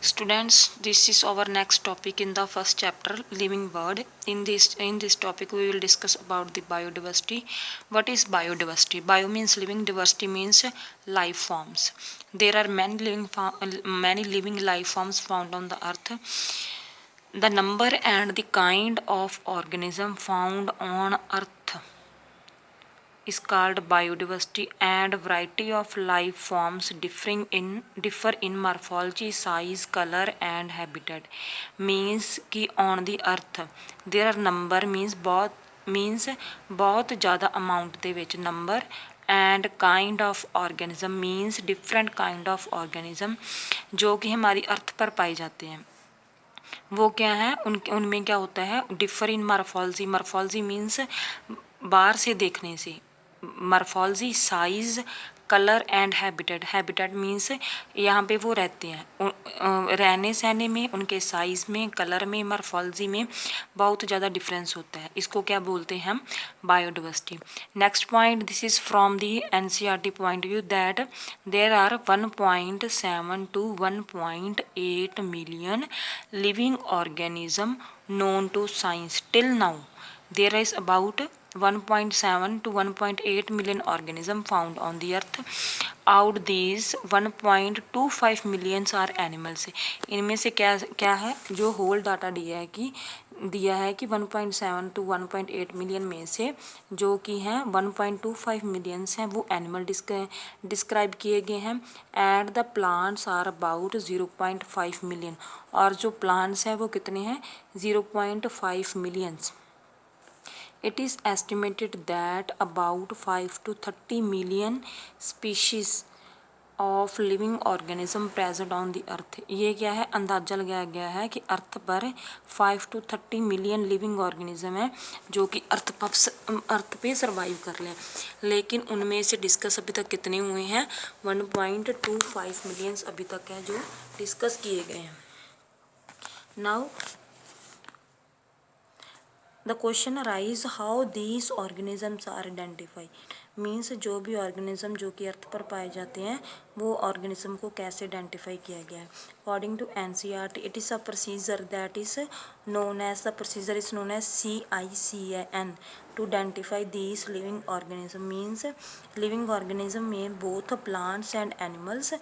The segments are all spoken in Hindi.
Students, this is our next topic in the first chapter, living world. In this topic we will discuss about the biodiversity. What is biodiversity? Bio means living, diversity means life forms. There are many living life forms found on the earth. The number and the kind of organism found on earth is called biodiversity, and variety of life forms differ in morphology, size, color and habitat. Means कि on the earth there are number means बहुत ज़्यादा अमाउंट ਦੇ ਵਿੱਚ number, and kind of organism means different kind of organism जो कि हमारी अर्थ पर पाए जाते हैं। वो क्या है, उनमें क्या होता है, differ in morphology. Morphology means बाहर से देखने से, morphology, size, colour and habitat. Habitat means यहाँ पे वो रहते हैं, रहने सहने में, उनके साइज़ में, कलर में, मॉर्फोलॉजी में बहुत ज़्यादा डिफरेंस होता है। इसको क्या बोलते हैं हम, biodiversity. Next point, this is from the NCERT point view that there are 1.7 to 1.8 million living organism known to science till now. There is about 1.7 to 1.8 million organism found on the earth. Out these 1.25 millions are animals. इनमें से क्या क्या है, जो होल डाटा दिया है कि 1.7 to 1.8 मिलियन में से जो कि हैं 1.25 मिलियंस हैं वो एनिमल डिस्क्राइब किए गए हैं, and the plants are about 0.5 million, और जो प्लांट्स हैं वो कितने हैं, 0.5 millions. It is estimated that about 5 to 30 million species of living organism present on the earth. ये क्या है, अंदाज़ा लगाया गया है कि अर्थ पर 5 to 30 मिलियन लिविंग ऑर्गेनिज्म है जो कि अर्थ पे सर्वाइव कर लें, लेकिन उनमें से डिस्कस अभी तक कितने हुए हैं, 1.25 मिलियंस अभी तक है जो डिस्कस किए गए हैं। Now the question arise how these organisms are identify. Means जो भी ऑर्गेनिज्म जो कि अर्थ पर पाए जाते हैं वो ऑर्गेनिज्म को कैसे आइडेंटिफाई किया गया है। According to NCERT it is a procedure that is known as CICIN to identify these living organism. Means living organism में बोथ प्लांट्स एंड एनिमल्स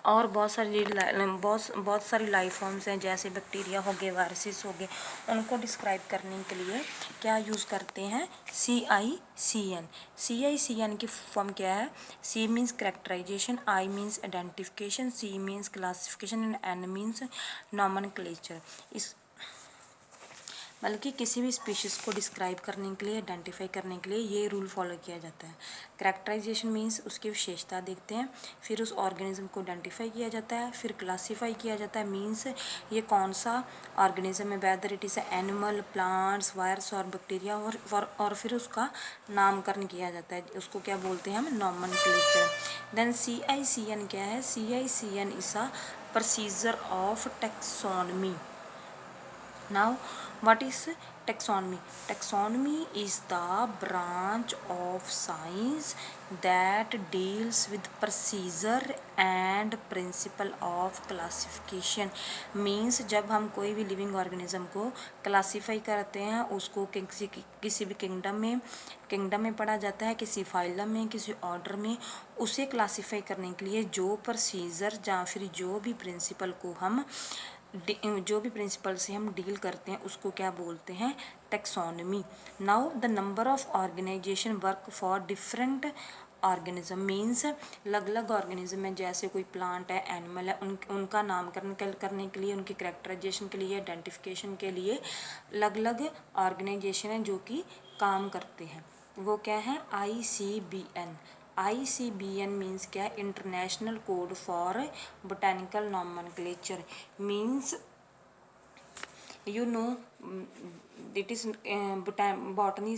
और बहुत सारी लाइफ फॉर्म्स हैं, जैसे बैक्टीरिया हो गए, वायरसेस हो गए, उनको डिस्क्राइब करने के लिए क्या यूज़ करते हैं, CICN। CICN की फॉर्म क्या है, C means characterization, I means identification, C means classification and N means nomenclature. इस बल्कि किसी भी स्पीशीज़ को डिस्क्राइब करने के लिए, आइडेंटिफाई करने के लिए ये रूल फॉलो किया जाता है। कैरेक्टराइजेशन मीन्स उसकी विशेषता देखते हैं, फिर उस ऑर्गेनिज्म को आइडेंटिफाई किया जाता है, फिर क्लासीफाई किया जाता है, मीन्स ये कौन सा ऑर्गेनिज्म है, whether it is animal, plants, virus और बैक्टीरिया, और फिर उसका नामकरण किया जाता है, उसको क्या बोलते हैं हम, नॉमेनक्लेचर। देन CICN क्या है, CICN is a procedure of taxonomy. Now, what is taxonomy? Taxonomy is the branch of science that deals with procedure and principle of classification. Means जब हम कोई भी लिविंग ऑर्गेनिज्म को क्लासीफाई करते हैं, उसको किसी भी किंगडम में पढ़ा जाता है, किसी फाइलम में, किसी ऑर्डर में, उसे क्लासीफाई करने के लिए जो प्रोसीजर या फिर जो भी प्रिंसिपल से हम डील करते हैं उसको क्या बोलते हैं, taxonomy. Now the number of organization work for different organism. Means अलग अलग ऑर्गेनिज्म है, जैसे कोई प्लांट है, एनिमल है, उनका नामकरण करने के लिए, उनकी कैरेक्टराइजेशन के लिए, आइडेंटिफिकेशन के लिए अलग अलग ऑर्गेनाइजेशन है जो कि काम करते हैं। वो क्या है, ICBN मीन्स क्या है, international code for botanical nomenclature. Means you know it is botany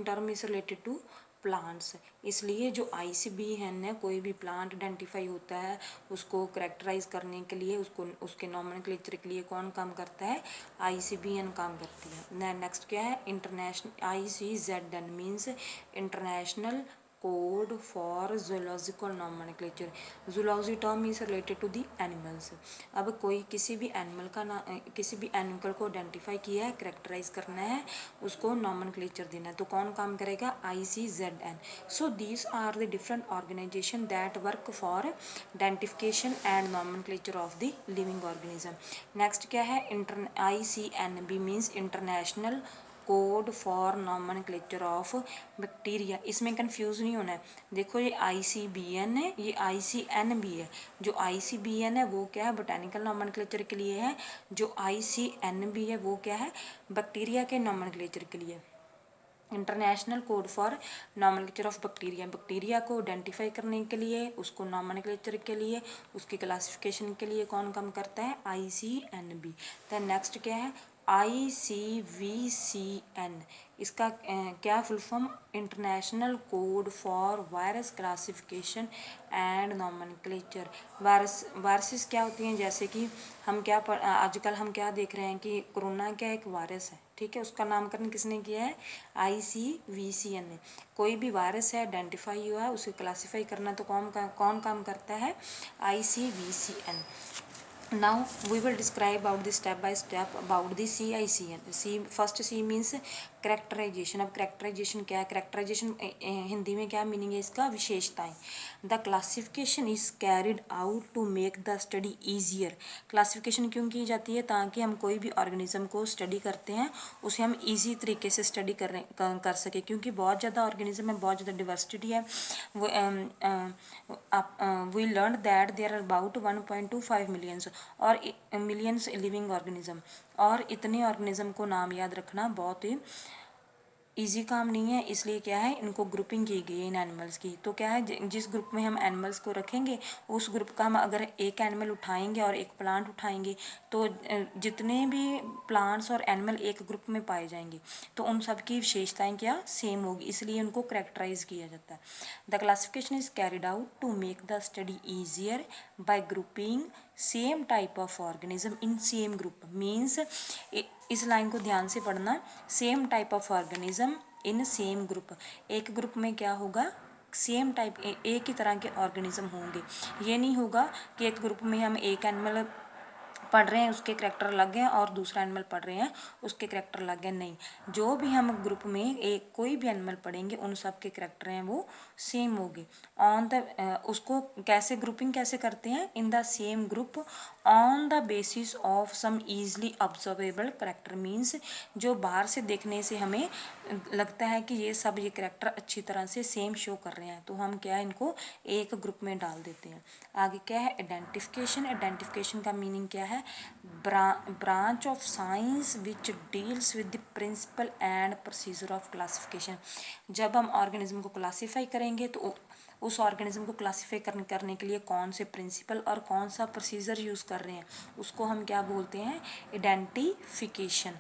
term is related to plants. इसलिए जो ICBN है, कोई भी प्लांट आइडेंटिफाई होता है उसको करेक्टराइज करने के लिए, उसके नॉमेनक्लेचर के लिए कौन काम करता है, ICBN काम करती है। नेक्स्ट क्या है, international ICZN means international code for zoological nomenclature. Zoology term is related to the animals. अब कोई किसी भी एनिमल का किसी भी एनिमल को आइडेंटिफाई किया है, करेक्टराइज करना है, उसको नॉमेनक्लेचर देना है, तो कौन काम करेगा? ICZN. So these are the different organization that work for identification and nomenclature of the living organism. Next क्या है? ICNB means international code for nomenclature of bacteria. इसमें कंफ्यूज नहीं होना है. देखो ये ICBN है, ये ICNB है. जो ICBN है वो क्या है? बोटेनिकल नॉमेनक्लेचर के लिए है. जो ICNB है वो क्या है? बैक्टीरिया के नॉमेनक्लेचर के लिए. International code for nomenclature of bacteria. Bacteria को आइडेंटिफाई करने के लिए, उसको नॉमेनक्लेचर के लिए, उसकी क्लासिफिकेशन के लिए कौन काम करता है? ICNB. देन नेक्स्ट क्या है? ICVCN. इसका क्या full form? International code for virus classification and nomenclature. Viruses क्या होती हैं? जैसे कि हम क्या आजकल हम क्या देख रहे हैं कि कोरोना क्या एक वायरस है, ठीक है, उसका नामकरण किसने किया है? ICVCN ने. कोई भी वायरस है आइडेंटिफाई हुआ है, उसे क्लासीफाई करना तो कौन काम करता है? ICVCN. Now we will describe about the step by step about the CICN. First C means characterization. अब करेक्टराइजेशन क्या है? करेक्टराइजेशन हिंदी में क्या मीनिंग है इसका? विशेषताएं. The classification is carried out to make the study easier. Classification क्यों की जाती है? ताकि हम कोई भी ऑर्गेनिज्म को स्टडी करते हैं उसे हम ईजी तरीके से स्टडी कर सके, क्योंकि बहुत ज़्यादा ऑर्गेनिज्म है, बहुत ज़्यादा डिवर्सिटी है. We learn that there are about 1.25 millions और मिलियंस लिविंग ऑर्गेनिज्म. और इतने ऑर्गेनिज्म को नाम याद रखना बहुत ही ईजी काम नहीं है. इसलिए क्या है? इनको ग्रुपिंग की गई है इन एनिमल्स की. तो क्या है? जिस ग्रुप में हम एनिमल्स को रखेंगे उस ग्रुप का हम अगर एक एनिमल उठाएंगे और एक प्लांट उठाएंगे तो जितने भी प्लांट्स और एनिमल एक ग्रुप में पाए जाएंगे तो उन सब की विशेषताएं क्या? सेम होगी. इसलिए उनको करेक्टराइज किया जाता है. The classification is carried out to make the study easier by grouping same type of organism in same group. Means इस लाइन को ध्यान से पढ़ना. Same type of organism in same group. एक ग्रुप में क्या होगा? सेम टाइप एक ही तरह के ऑर्गेनिज्म होंगे. ये नहीं होगा कि एक ग्रुप में हम एक एनिमल पढ़ रहे हैं उसके करैक्टर अलग हैं और दूसरा एनिमल पढ़ रहे हैं उसके करैक्टर अलग हैं. नहीं, जो भी हम ग्रुप में एक कोई भी एनिमल पढ़ेंगे उन सब के करैक्टर हैं वो सेम होंगे. ऑन द उसको कैसे ग्रुपिंग कैसे करते हैं? In the same group on the basis of some easily observable character. Means जो बाहर से देखने से हमें लगता है कि ये सब ये करैक्टर अच्छी तरह से सेम शो कर रहे हैं तो हम क्या है? इनको एक ग्रुप में डाल देते हैं. आगे क्या है? आइडेंटिफिकेशन. आइडेंटिफिकेशन का मीनिंग क्या है? Branch of science which deals with the principle and procedure of classification. जब हम ऑर्गेनिज्म को क्लासीफाई करेंगे तो उस ऑर्गेनिज्म को क्लासीफाई करने के लिए कौन से प्रिंसिपल और कौन सा प्रोसीजर यूज़ कर रहे हैं उसको हम क्या बोलते हैं? आइडेंटिफिकेशन.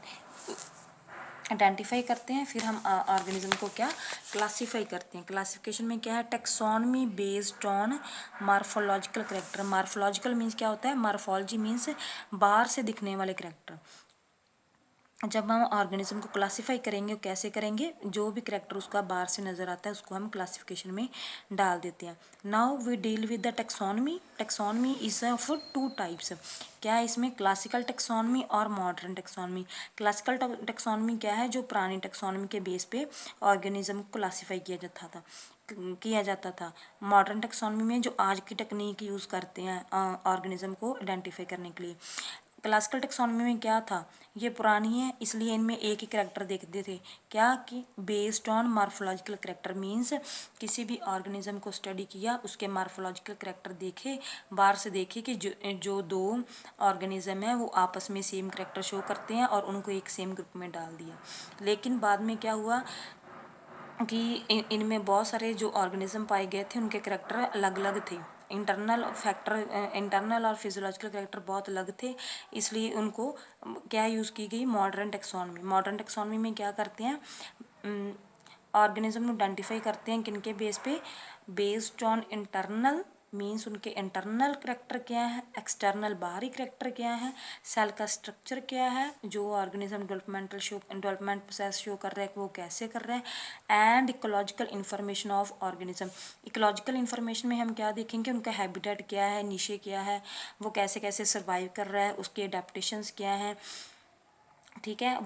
आइडेंटिफाई करते हैं फिर हम ऑर्गेनिज्म को क्या? क्लासीफाई करते हैं. क्लासिफिकेशन में क्या है? Taxonomy based on morphological character. Morphological means क्या होता है? मार्फोलॉजी मीन्स बाहर से दिखने वाले करैक्टर. जब हम ऑर्गेनिज्म को क्लासीफाई करेंगे कैसे करेंगे? जो भी करैक्टर उसका बाहर से नज़र आता है उसको हम क्लासिफिकेशन में डाल देते हैं. Now we deal with the taxonomy. Taxonomy is of two types. क्या है इसमें? क्लासिकल टेक्सोनमी और मॉडर्न टेक्सोनमी. क्लासिकल टेक्सोनमी क्या है? जो पुरानी टेक्सोनमी के बेस पे ऑर्गेनिज्म को क्लासीफाई किया जाता था. मॉडर्न टेक्सोनमी में जो आज की टेक्निक यूज़ करते हैं ऑर्गेनिज्म को आइडेंटिफाई करने के लिए. क्लासिकल टेक्सोनमी में क्या था? ये पुरानी है इसलिए इनमें एक ही करैक्टर देखते थे. क्या? कि based on morphological character. Means किसी भी ऑर्गेनिज्म को स्टडी किया उसके मार्फोलॉजिकल करैक्टर देखे, बाहर से देखे कि जो दो ऑर्गेनिज्म है वो आपस में सेम करैक्टर शो करते हैं और उनको एक सेम ग्रुप में डाल दिया. लेकिन बाद में क्या हुआ कि इनमें बहुत सारे जो ऑर्गेनिज्म पाए गए थे उनके करैक्टर अलग अलग थे. इंटरनल और फिजियोलॉजिकल करैक्टर बहुत अलग थे. इसलिए उनको क्या यूज़ की गई? Modern taxonomy. मॉडर्न टेक्सोनमी में क्या करते हैं? ऑर्गेनिज्म को आइडेंटिफाई करते हैं किनके बेस पे? बेस्ड ऑन इंटरनल मीन्स उनके इंटरनल करेक्टर क्या है, एक्सटर्नल बाहरी करेक्टर क्या है, सेल का स्ट्रक्चर क्या है, जो ऑर्गेनिज्म डेवलपमेंट प्रोसेस शो कर रहा है वो कैसे कर रहे हैं, and ecological information of organism. Ecological information में हम क्या देखेंगे, उनका हैबिटेट क्या है, नीचे क्या है, वो कैसे कैसे सर्वाइव कर रहा है, उसके एडेप्टेशंस क्या हैं, ठीक है,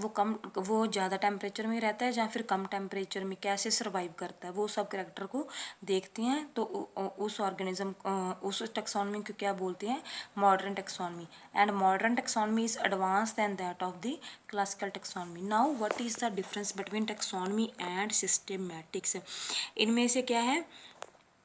वो ज़्यादा टेम्परेचर में रहता है या फिर कम टेम्परेचर में कैसे सर्वाइव करता है, वो सब करैक्टर को देखते हैं। तो उस ऑर्गेनिज्म उस टेक्सोनमी को क्या बोलते हैं, modern taxonomy. And modern taxonomy is advance than that of the classical taxonomy. Now what is the difference between taxonomy and systematics. इनमें से क्या है,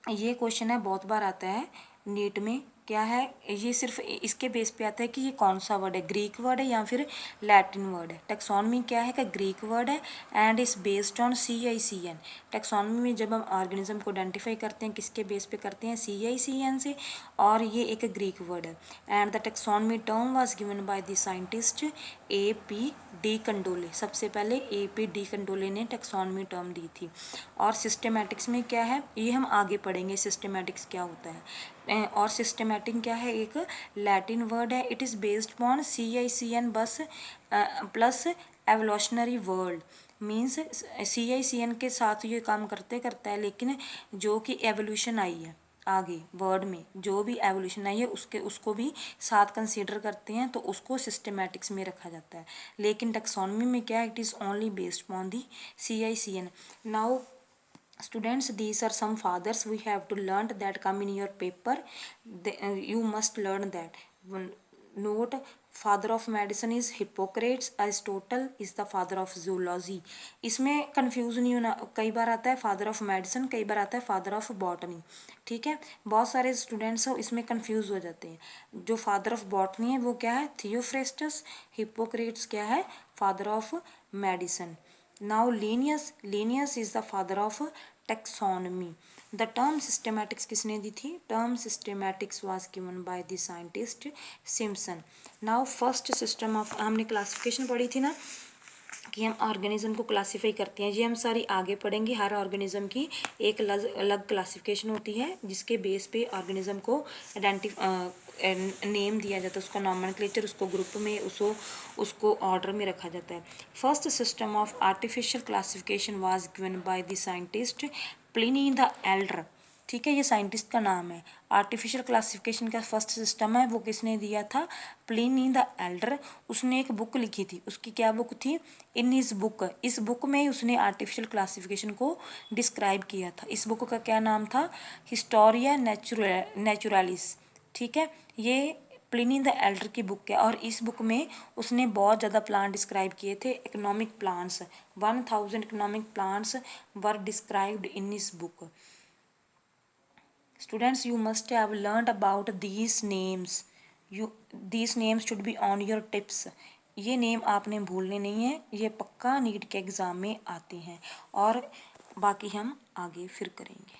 ये क्वेश्चन है बहुत बार आता है नीट में, क्या है ये सिर्फ इसके बेस पे आता है कि ये कौन सा वर्ड है, ग्रीक वर्ड है या फिर लैटिन वर्ड है। टेक्सोनमी क्या है, का ग्रीक वर्ड है and is based on CICN। Taxonomy में जब हम ऑर्गेनिज्म को आइडेंटिफाई करते हैं किसके बेस पे करते हैं, CICN से, और ये एक ग्रीक वर्ड है। And the taxonomy term was given by the scientist AP D कंडोले। सबसे पहले AP डी कंडोले ने टेक्सोनमी टर्म दी थी। और सिस्टेमैटिक्स में क्या है, ये हम आगे पढ़ेंगे सिस्टेमैटिक्स क्या होता है। और सिस्टेमैटिक क्या है, एक लैटिन वर्ड है, it is based upon CICN बस plus evolutionary world. Means CICN के साथ ये काम करते करता है, लेकिन जो कि एवोल्यूशन आई है आगे वर्ड में, जो भी एवोल्यूशन आई है उसको भी साथ कंसीडर करते हैं, तो उसको सिस्टेमैटिक्स में रखा जाता है। लेकिन टेक्सोनमी में क्या है, it is only based upon the CICN। Now students, these are some fathers we have to learn that come in your paper. You must learn that. Note, father of medicine is Hippocrates, Aristotle is the father of zoology. इसमें कंफ्यूज नहीं होना, कई बार आता है फादर ऑफ मेडिसिन, कई बार आता है फादर ऑफ बॉटनी, ठीक है। बहुत सारे स्टूडेंट्स हो इसमें कंफ्यूज हो जाते हैं। जो फादर ऑफ बॉटनी है वो क्या है, थियोफ्रेस्टस। हिप्पोक्रेट्स क्या है, father of medicine. Now Linnaeus is the father of taxonomy. The term systematics किसने दी थी, term systematics was given by the scientist Simpson. Now first system of, हमने क्लासिफिकेशन पढ़ी थी ना कि हम ऑर्गेनिज्म को क्लासीफाई करते हैं, ये हम सारी आगे पढ़ेंगे। हर ऑर्गेनिज्म की एक अलग क्लासिफिकेशन होती है जिसके बेस पे ऑर्गेनिज्म को नेम दिया जाता है, उसका नॉमेनक्लेचर, उसको ग्रुप में उसको ऑर्डर में रखा जाता है। First system of artificial classification was given by the scientist Pliny the Elder, ठीक है, ये साइंटिस्ट का नाम है। आर्टिफिशियल क्लासिफिकेशन का फर्स्ट सिस्टम है वो किसने दिया था, प्लिनी द एल्डर। उसने एक बुक लिखी थी, उसकी क्या बुक थी, इन हिज बुक। इस बुक में उसने आर्टिफिशियल क्लासिफिकेशन को डिस्क्राइब किया था। इस बुक का क्या नाम था, हिस्टोरिया नेचुरलिस, ठीक है, ये प्लिनी द एल्डर की बुक है। और इस बुक में उसने बहुत ज़्यादा प्लांट डिस्क्राइब किए थे, economic plants, 1000 economic plants were described in this book. Students, you must have learned about these names. These names should be on your tips. ये नेम आपने भूलने नहीं है, ये पक्का नीट के एग्ज़ाम में आते हैं। और बाकी हम आगे फिर करेंगे।